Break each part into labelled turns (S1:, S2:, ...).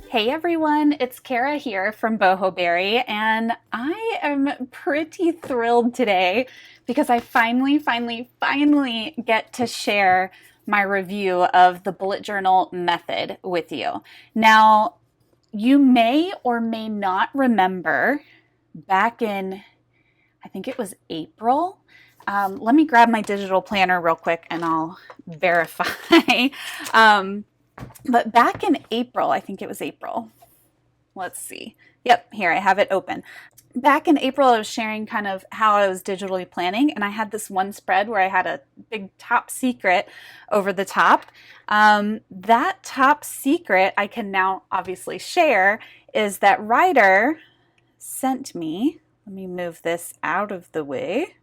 S1: Hey everyone, it's Kara here from Boho, and I am pretty thrilled today because I finally get to share my review of the bullet journal method with you. Now, you may or may not remember back in, I think it was April. Let me grab my digital planner real quick and I'll verify. um, but back in April, I think it was April. Let's see. Yep, here I have it open. Back in April, I was sharing kind of how I was digitally planning, and I had this one spread where I had a big top secret over the top. That top secret I can now obviously share is that Ryder sent me, let me move this out of the way.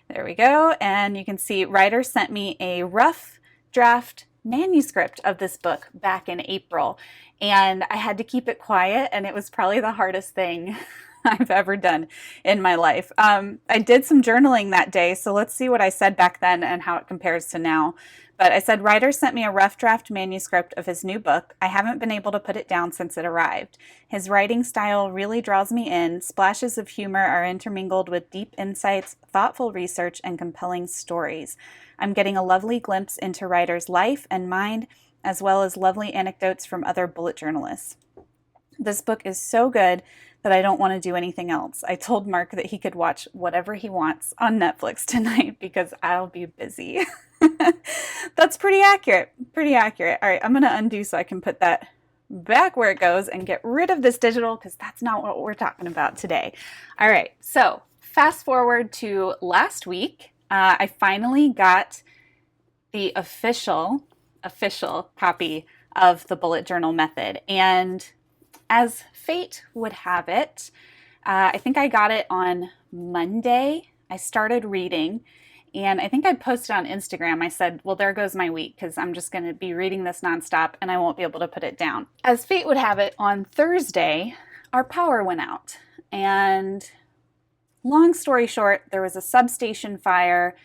S1: There we go. And you can see Ryder sent me a rough draft manuscript of this book back in April. And I had to keep it quiet, and it was probably the hardest thing I've ever done in my life. I did some journaling that day, so let's see what I said back then and how it compares to now. But I said, Ryder sent me a rough draft manuscript of his new book. I haven't been able to put it down since it arrived. His writing style really draws me in. Splashes of humor are intermingled with deep insights, thoughtful research, and compelling stories. I'm getting a lovely glimpse into Ryder's life and mind, as well as lovely anecdotes from other bullet journalists. This book is so good that I don't want to do anything else. I told Mark that he could watch whatever he wants on Netflix tonight because I'll be busy. That's pretty accurate. Pretty accurate. All right, I'm going to undo so I can put that back where it goes and get rid of this digital because that's not what we're talking about today. All right, so fast forward to last week. I finally got the official copy of the bullet journal method. And as fate would have it, I think I got it on Monday. I started reading, and I think I posted on Instagram. I said, well, there goes my week because I'm just going to be reading this nonstop and I won't be able to put it down. As fate would have it, on Thursday, our power went out. And long story short, there was a substation fire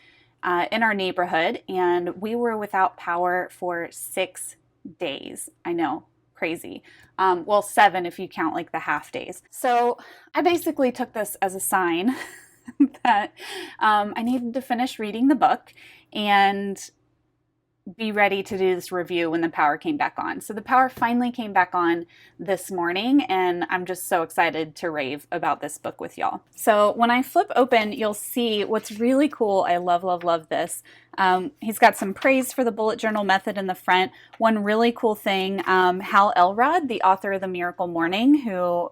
S1: in our neighborhood, and we were without power for 6 days. I know, crazy. Well, 7 if you count like the half days. So I basically took this as a sign that I needed to finish reading the book and be ready to do this review when the power came back on. So the power finally came back on this morning, and I'm just so excited to rave about this book with y'all. So when I flip open, you'll see what's really cool. I love this. He's got some praise for the bullet journal method in the front. One really cool thing, Hal Elrod, the author of The Miracle Morning, who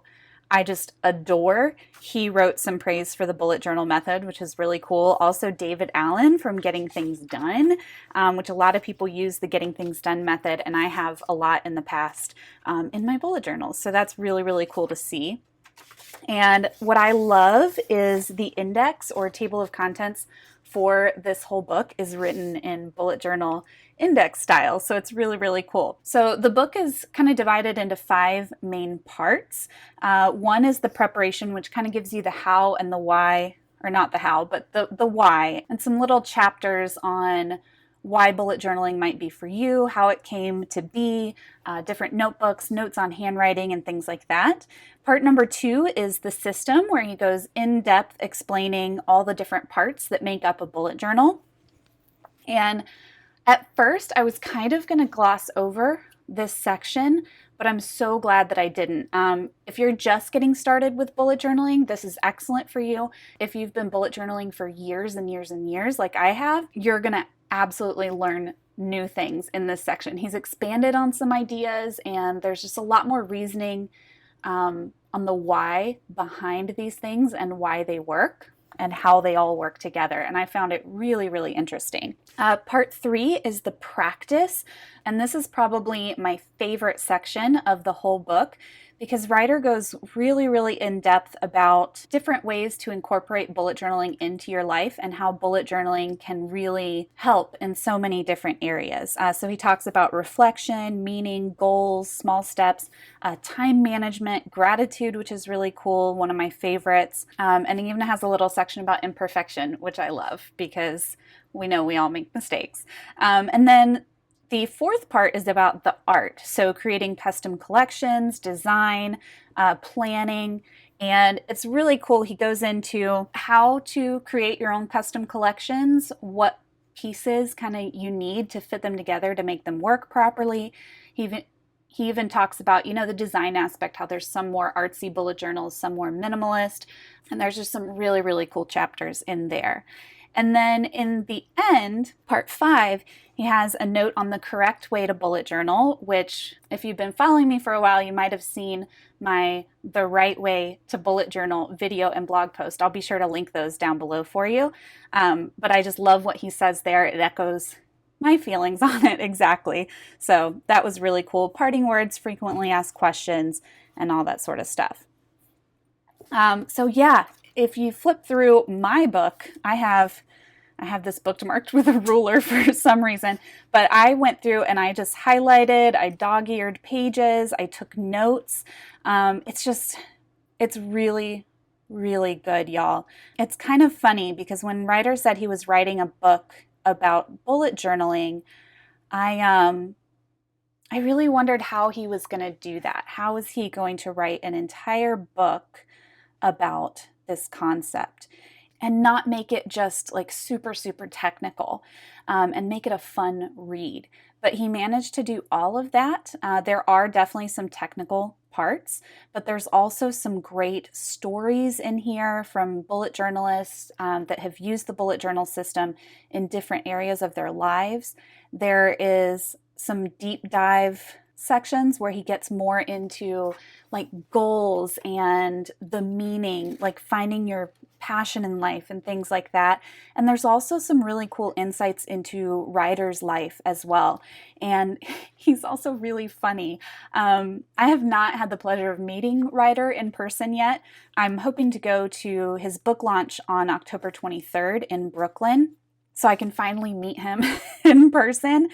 S1: I just adore. He wrote some praise for the bullet journal method, which is really cool. Also, David Allen from Getting Things Done, which a lot of people use the Getting Things Done method, and I have a lot in the past in my bullet journals. So that's really cool to see. And what I love is the index or table of contents for this whole book is written in bullet journal index style. So it's really cool. So the book is kind of divided into 5 main parts. One is the preparation, which kind of gives you the how and the why, or not the how, but the why, and some little chapters on why bullet journaling might be for you, how it came to be, different notebooks, notes on handwriting, and things like that. Part number 2 is the system, where he goes in depth explaining all the different parts that make up a bullet journal. And at first, I was kind of going to gloss over this section, but I'm so glad that I didn't. If you're just getting started with bullet journaling, this is excellent for you. If you've been bullet journaling for years and years like I have, you're going to absolutely learn new things in this section. He's expanded on some ideas, and there's just a lot more reasoning on the why behind these things and why they work and how they all work together. And I found it really interesting. Part 3 is the practice. And this is probably my favorite section of the whole book, because Ryder goes really in depth about different ways to incorporate bullet journaling into your life and how bullet journaling can really help in so many different areas. So he talks about reflection, meaning, goals, small steps, time management, gratitude, which is really cool, one of my favorites. And he even has a little section about imperfection, which I love because we know we all make mistakes. And then The fourth part is about the art. So creating custom collections, design, planning, and it's really cool. He goes into how to create your own custom collections, what pieces kind of you need to fit them together to make them work properly. He even he even talks about, the design aspect, how there's some more artsy bullet journals, some more minimalist, and there's just some really, really cool chapters in there. And then in the end, part 5, he has a note on the correct way to bullet journal, which if you've been following me for a while, you might have seen my The Right Way to Bullet Journal video and blog post. I'll be sure to link those down below for you. But I just love what he says there. It echoes my feelings on it exactly. So that was really cool. Parting words, frequently asked questions, and all that sort of stuff. So yeah, if you flip through my book, I have this bookmarked with a ruler for some reason, but I went through and I just highlighted, I dog-eared pages, I took notes. It's really, really good, y'all. It's kind of funny because when Ryder said he was writing a book about bullet journaling, I really wondered how he was going to do that. How is he going to write an entire book about this concept and not make it just like super, super technical, and make it a fun read? But he managed to do all of that. There are definitely some technical parts, but there's also some great stories in here from bullet journalists that have used the bullet journal system in different areas of their lives. There is some deep dive sections where he gets more into like goals and the meaning, like finding your passion in life and things like that. And there's also some really cool insights into Ryder's life as well. And he's also really funny. I have not had the pleasure of meeting Ryder in person yet. I'm hoping to go to his book launch on October 23rd in Brooklyn, so I can finally meet him in person.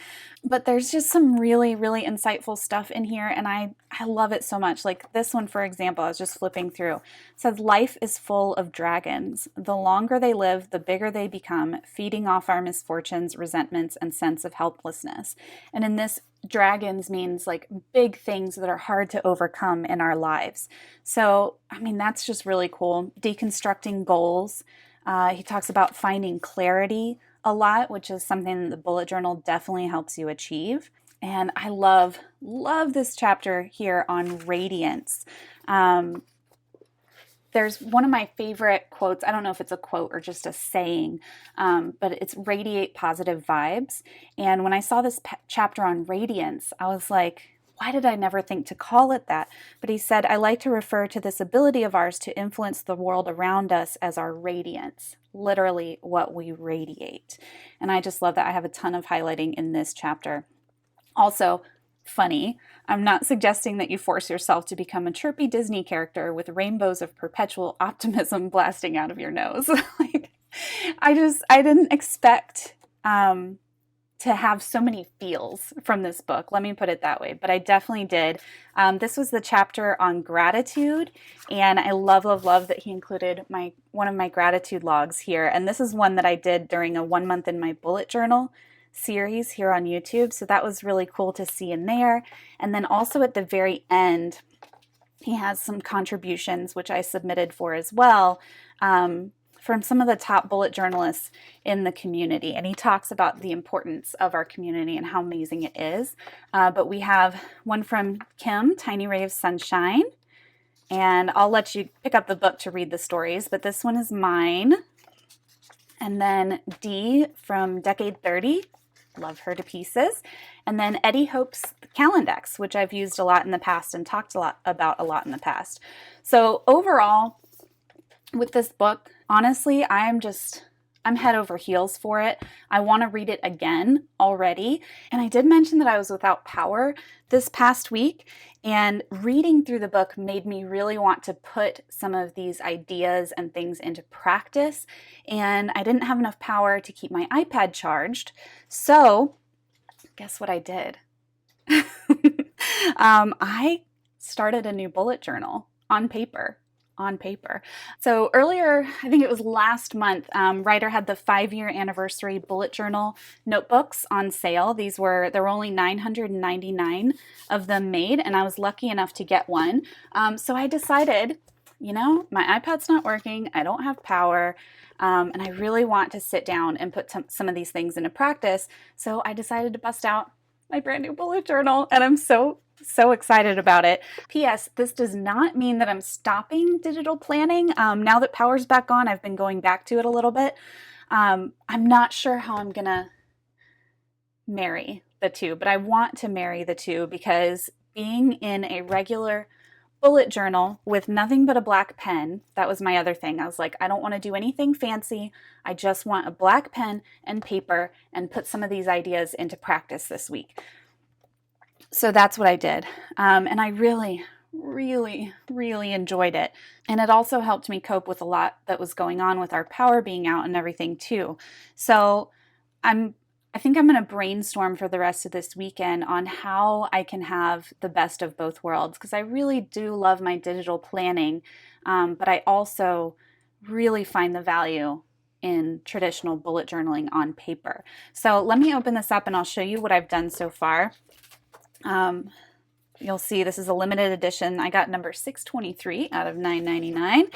S1: But there's just some really, really insightful stuff in here, and I love it so much. Like this one, for example, I was just flipping through. It says, life is full of dragons. The longer they live, the bigger they become, feeding off our misfortunes, resentments, and sense of helplessness. And in this, dragons means like big things that are hard to overcome in our lives. So, I mean, that's just really cool. Deconstructing goals. He talks about finding clarity a lot, which is something that the bullet journal definitely helps you achieve. And I love this chapter here on radiance. There's one of my favorite quotes. I don't know if it's a quote or just a saying, but it's radiate positive vibes. And when I saw this chapter on radiance, I was like, why did I never think to call it that? But he said, I like to refer to this ability of ours to influence the world around us as our radiance, literally what we radiate. And I just love that. I have a ton of highlighting in this chapter. Also, funny, I'm not suggesting that you force yourself to become a chirpy Disney character with rainbows of perpetual optimism blasting out of your nose. I didn't expect to have so many feels from this book. Let me put it that way, but I definitely did. This was the chapter on gratitude, and I love that he included one of my gratitude logs here. And this is one that I did during a 1 month in my bullet journal series here on YouTube. So that was really cool to see in there. And then also at the very end, he has some contributions, which I submitted for as well, from some of the top bullet journalists in the community. And he talks about the importance of our community and how amazing it is. But we have one from Kim, Tiny Ray of Sunshine. And I'll let you pick up the book to read the stories, but this one is mine. And then Dee from Decade 30. Love her to pieces. And then Eddie Hope's Calendex, which I've used a lot in the past and talked about a lot in the past. So overall, with this book, honestly, I'm head over heels for it. I want to read it again already. And I did mention that I was without power this past week, and reading through the book made me really want to put some of these ideas and things into practice. And I didn't have enough power to keep my iPad charged. So guess what I did? I started a new bullet journal on paper on paper. So earlier, I think it was last month, Ryder had the 5-year anniversary bullet journal notebooks on sale. There were only 999 of them made, and I was lucky enough to get one. So I decided, my iPad's not working, I don't have power, and I really want to sit down and put some of these things into practice. So I decided to bust out my brand new bullet journal, and I'm so excited about it. P.S. This does not mean that I'm stopping digital planning. Now that power's back on, I've been going back to it a little bit. I'm not sure how I'm gonna marry the two, but I want to marry the two because being in a regular bullet journal with nothing but a black pen, that was my other thing. I was like, I don't want to do anything fancy. I just want a black pen and paper and put some of these ideas into practice this week. So that's what I did. And I really, really, really enjoyed it. And it also helped me cope with a lot that was going on with our power being out and everything too. So I think I'm going to brainstorm for the rest of this weekend on how I can have the best of both worlds, because I really do love my digital planning, but I also really find the value in traditional bullet journaling on paper. So let me open this up and I'll show you what I've done so far. You'll see this is a limited edition. I got number 623 out of 999.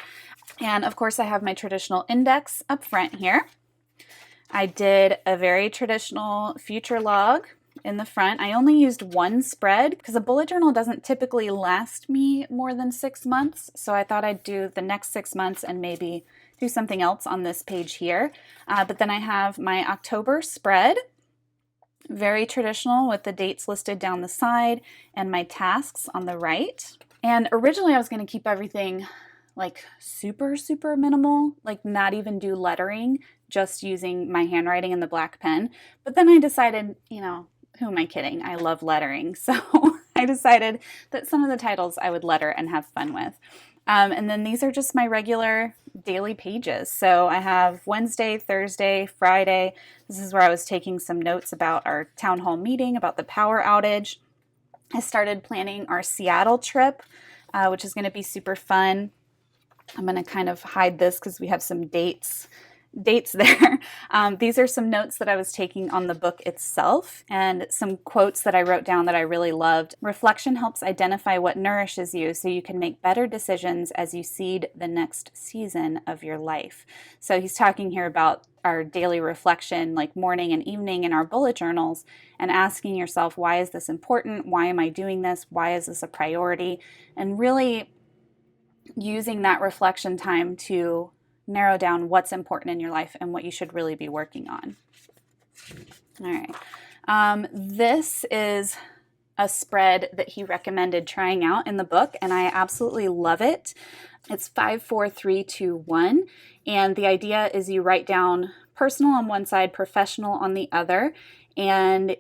S1: And of course I have my traditional index up front here. I did a very traditional future log in the front. I only used one spread because a bullet journal doesn't typically last me more than 6 months. So I thought I'd do the next 6 months and maybe do something else on this page here. But then I have my October spread, very traditional with the dates listed down the side and my tasks on the right. And originally I was going to keep everything like super minimal, like not even do lettering, just using my handwriting and the black pen. But then I decided, who am I kidding? I love lettering. So I decided that some of the titles I would letter and have fun with. And then these are just my regular daily pages. So I have Wednesday, Thursday, Friday. This is where I was taking some notes about our town hall meeting, about the power outage. I started planning our Seattle trip, which is going to be super fun. I'm going to kind of hide this because we have some dates there. These are some notes that I was taking on the book itself and some quotes that I wrote down that I really loved. Reflection helps identify what nourishes you so you can make better decisions as you seed the next season of your life. So he's talking here about our daily reflection, like morning and evening in our bullet journals, and asking yourself, why is this important? Why am I doing this? Why is this a priority? And really using that reflection time to narrow down what's important in your life and what you should really be working on. All right. This is a spread that he recommended trying out in the book, and I absolutely love it. It's 5, 4, 3, 2, 1. And the idea is you write down personal on one side, professional on the other, and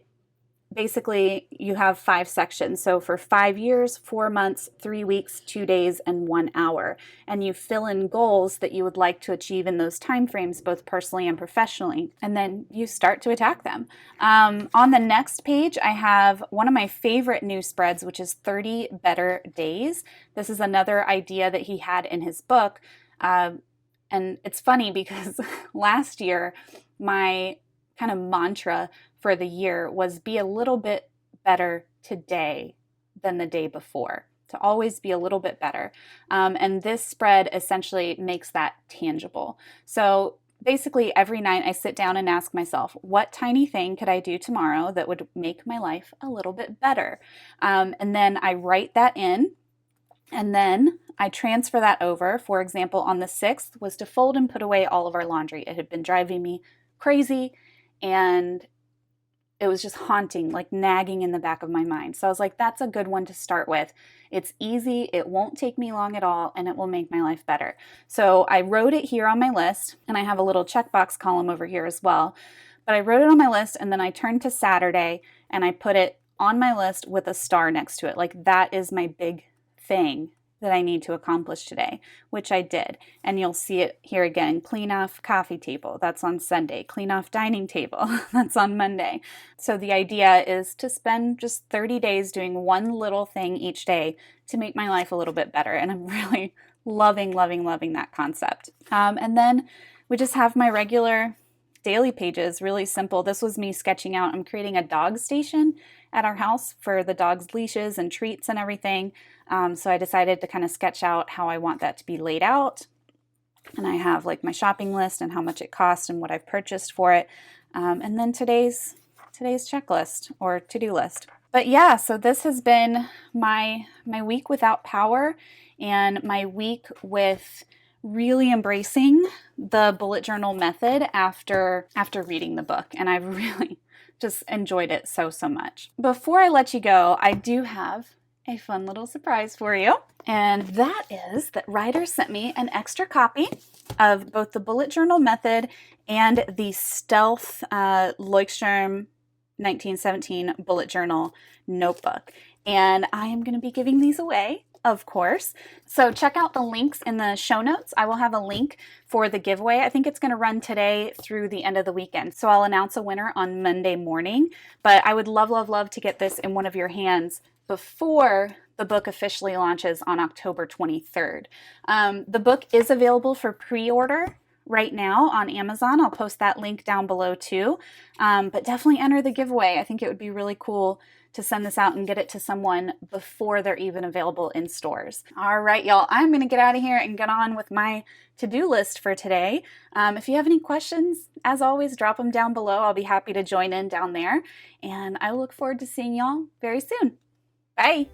S1: basically you have 5 sections. So for 5 years, 4 months, 3 weeks, 2 days, and 1 hour. And you fill in goals that you would like to achieve in those time frames, both personally and professionally. And then you start to attack them. On the next page, I have one of my favorite new spreads, which is 30 Better Days. This is another idea that he had in his book. And it's funny because last year, my kind of mantra for the year was be a little bit better today than the day before, to always be a little bit better. And this spread essentially makes that tangible. So basically every night I sit down and ask myself, what tiny thing could I do tomorrow that would make my life a little bit better? And then I write that in, and then I transfer that over. For example, on the 6th was to fold and put away all of our laundry. It had been driving me crazy, and it was just haunting, like nagging in the back of my mind. So I was like, that's a good one to start with. It's easy, it won't take me long at all, and it will make my life better. So I wrote it here on my list, and I have a little checkbox column over here as well. But I wrote it on my list, and then I turned to Saturday, and I put it on my list with a star next to it. Like, that is my big thing that I need to accomplish today, which I did. And you'll see it here again. Clean off coffee table, that's on Sunday. Clean off dining table, that's on Monday. So the idea is to spend just 30 days doing one little thing each day to make my life a little bit better. And I'm really Loving, loving, loving that concept. And then we just have my regular daily pages, really simple. This was me sketching out. I'm creating a dog station at our house for the dog's leashes and treats and everything. So I decided to kind of sketch out how I want that to be laid out. And I have like my shopping list and how much it cost and what I've purchased for it. And then today's checklist or to-do list. But yeah, so this has been my week without power and my week with really embracing the bullet journal method after reading the book. And I've really just enjoyed it so much. Before I let you go, I do have a fun little surprise for you. And that is that Ryder sent me an extra copy of both the bullet journal method and the Stealth Leuchtturm 1917 bullet journal notebook. And I am going to be giving these away, of course. So check out the links in the show notes. I will have a link for the giveaway. I think it's going to run today through the end of the weekend. So I'll announce a winner on Monday morning. But I would love, love, love to get this in one of your hands before the book officially launches on October 23rd. The book is available for pre-order right now on Amazon. I'll post that link down below too. But definitely enter the giveaway. I think it would be really cool to send this out and get it to someone before they're even available in stores. All right, y'all, I'm gonna get out of here and get on with my to-do list for today. If you have any questions, as always, drop them down below. I'll be happy to join in down there. And I look forward to seeing y'all very soon. Bye.